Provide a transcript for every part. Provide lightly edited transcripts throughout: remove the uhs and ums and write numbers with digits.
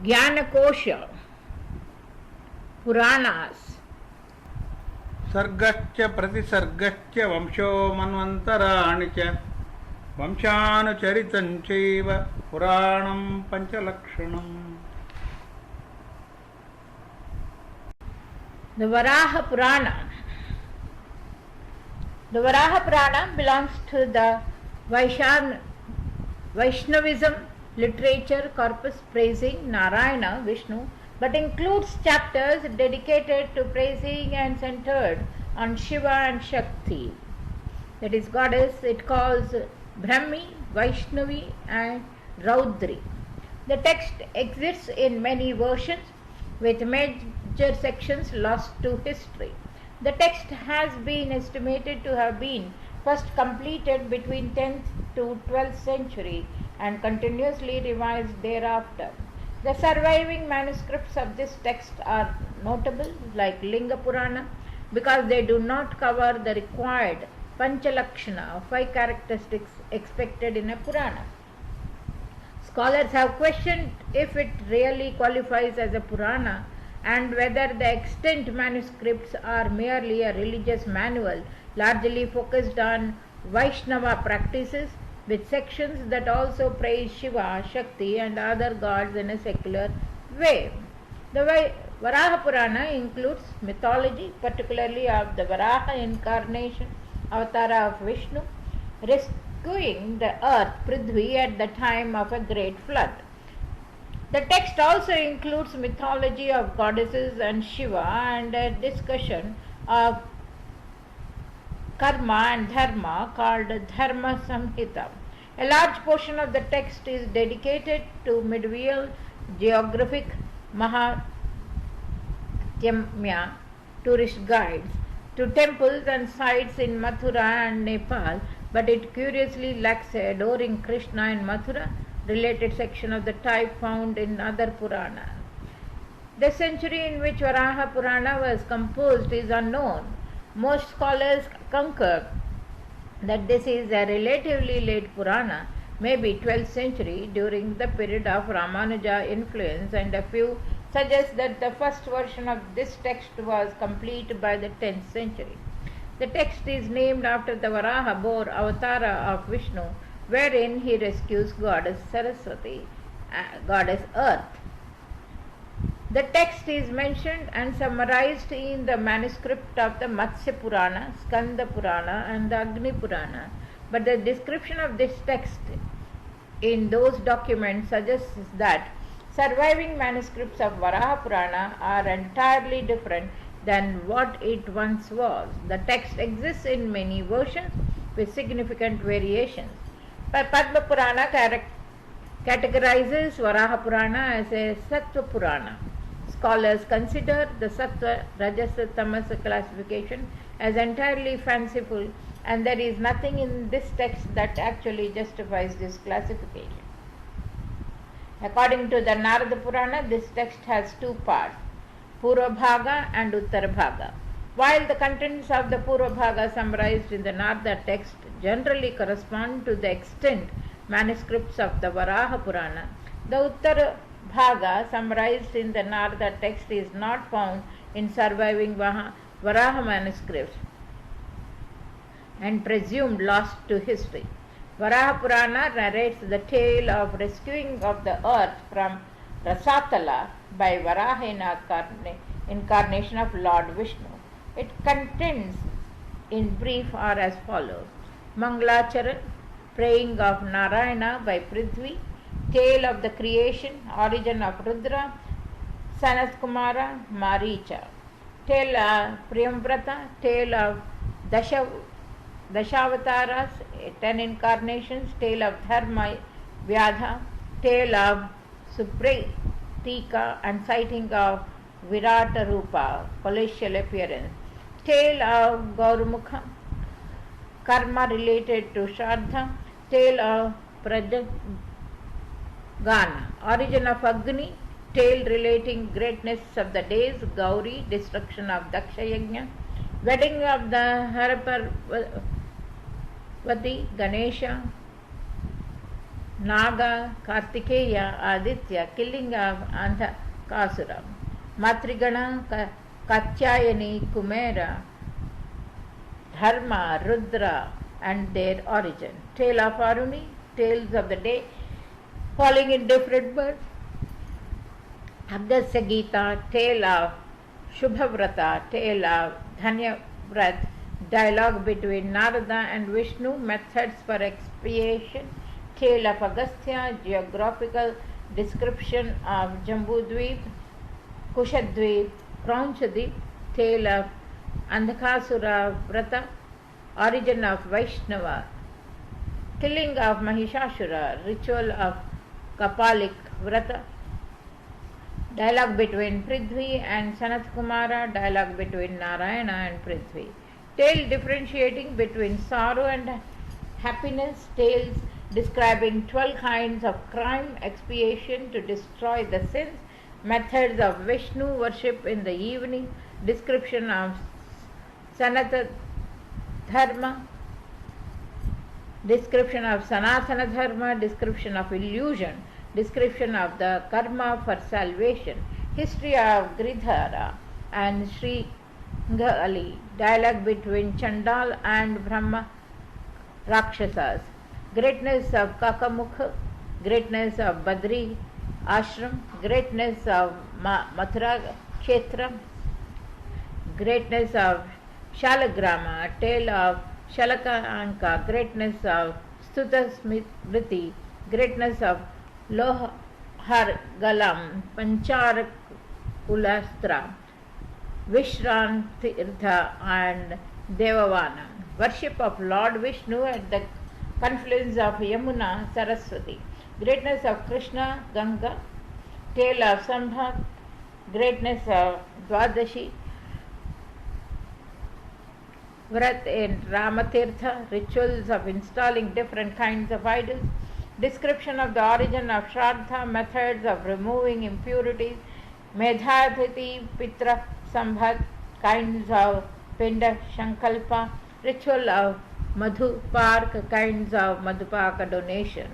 Jnanakosha, Puranas. सर्गश्च प्रतिसर्गश्च वंशो मन्वन्तराणि च वंशानुचरितं चैव पुराणं पञ्चलक्षणम्. The Varaha Purana. The Varaha Purana belongs to the Vaishnavism literature corpus praising Narayana, Vishnu, but includes chapters dedicated to praising and centered on Shiva and Shakti. That is goddess, it calls Brahmi, Vaishnavi and Raudri. The text exists in many versions with major sections lost to history. The text has been estimated to have been first completed between 10th to 12th century and continuously revised thereafter. The surviving manuscripts of this text are notable, like Linga Purana, because they do not cover the required Panchalakshana, 5 characteristics expected in a Purana. Scholars have questioned if it really qualifies as a Purana and whether the extant manuscripts are merely a religious manual largely focused on Vaishnava practices with sections that also praise Shiva, Shakti and other gods in a secular way. The Varaha Purana includes mythology, particularly of the Varaha incarnation, avatara of Vishnu, rescuing the earth Prithvi at the time of a great flood. The text also includes mythology of goddesses and Shiva and a discussion of karma and dharma called Dharma Samhita. A large portion of the text is dedicated to medieval geographic Mahatyamya tourist guides, to temples and sites in Mathura and Nepal, but it curiously lacks a adoring Krishna in Mathura related section of the type found in other Puranas. The century in which Varaha Purana was composed is unknown. Most scholars concur that this is a relatively late Purana, maybe 12th century, during the period of Ramanuja influence, and a few suggest that the first version of this text was complete by the 10th century. The text is named after the Varaha boar avatara of Vishnu, wherein he rescues goddess Saraswati, goddess Earth. The text is mentioned and summarized in the manuscript of the Matsya Purana, Skanda Purana and the Agni Purana, but the description of this text in those documents suggests that surviving manuscripts of Varaha Purana are entirely different than what it once was. The text exists in many versions with significant variations. Padma Purana categorizes Varaha Purana as a Sattva Purana. Scholars consider the Sattva, Rajasa, Tamasa classification as entirely fanciful, and there is nothing in this text that actually justifies this classification. According to the Narada Purana, this text has 2 parts, Purva Bhaga and Uttara Bhaga. While the contents of the Purva Bhaga summarized in the Narada text generally correspond to the extant manuscripts of the Varaha Purana, the Uttara Bhaga summarized in the Narada text is not found in surviving Varaha manuscripts and presumed lost to history. Varaha Purana narrates the tale of rescuing of the earth from Rasatala by Varaha incarnation of Lord Vishnu. It contains in brief are as follows: Mangalacharan, praying of Narayana by Prithvi, tale of the creation, origin of Rudra, Sanat Kumara, Maricha, tale of Priyamvrata, tale of Dashavatas, 10 incarnations, tale of Dharma Vyadha, tale of Supratika and sighting of Virata Rupa, palatial appearance, tale of Gaurumukha, karma related to Shraddha, tale of Prajagana, origin of Agni, tale relating greatness of the days, Gauri, destruction of Daksha Yajna, wedding of the Haraparvati, Ganesha, Naga, Kartikeya, Aditya, killing of Andhakasura, Matrigana, Katyayani, Kumera, Dharma, Rudra, and their origin. Tale of Aruni, tales of the day, falling in different birds. Agastya Gita, tale of Shubhavrata, tale of Dhanyavrat, dialogue between Narada and Vishnu, methods for expiation, tale of Agastya, geographical description of Jambudvip, Kushadvip, Kraunchadip, tale of Andhakasura Vrata, origin of Vaishnava, killing of Mahishashura, ritual of Kapalik Vrata, dialogue between Prithvi and Sanat Kumara, dialogue between Narayana and Prithvi, tale differentiating between sorrow and happiness, tales describing 12 kinds of crime expiation to destroy the sins, methods of Vishnu worship in the evening, description of Sanatana Dharma, description of Sanatana Dharma, description of illusion, description of the karma for salvation, history of Giridhara and Sri Ali, dialogue between Chandal and Brahma Rakshasas, greatness of Kakamukha, greatness of Badri Ashram, greatness of Mathura Kshetra, greatness of Shalagrama, tale of Shalakanka, greatness of Stuta Smriti, greatness of Lohar Galam, Panchar Ulastra, Vishrantirtha and Devavana, worship of Lord Vishnu at the confluence of Yamuna Saraswati, greatness of Krishna Ganga, tale of Sambhat, greatness of Dwadashi, Vrat in Ramatirtha, rituals of installing different kinds of idols, description of the origin of Shraddha, methods of removing impurities, Medhadhiti, Pitra, Sambhat, kinds of Pinda, Shankalpa, ritual of Madhupark, kinds of Madhupaka donation,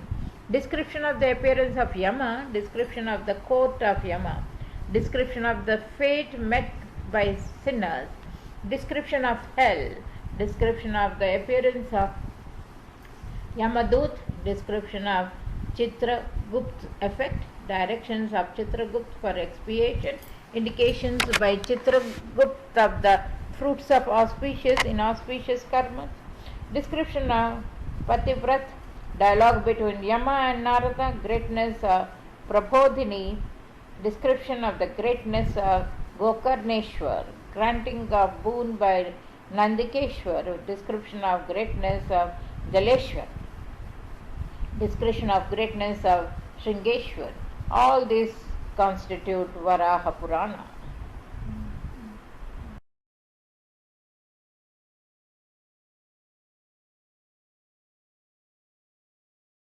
description of the appearance of Yama, description of the court of Yama, description of the fate met by sinners, description of hell, description of the appearance of Yamadut, description of Chitragupt effect, directions of Chitragupt for expiation, indications by Chitragupt of the fruits of auspicious, inauspicious karma, description of Pativrat, dialogue between Yama and Narada, greatness of Prabodhini, description of the greatness of Gokarneshwar, granting of boon by Nandikeshwar, description of greatness of Jaleshwar, description of greatness of Shringeshwar. All these constitute Varaha Purana.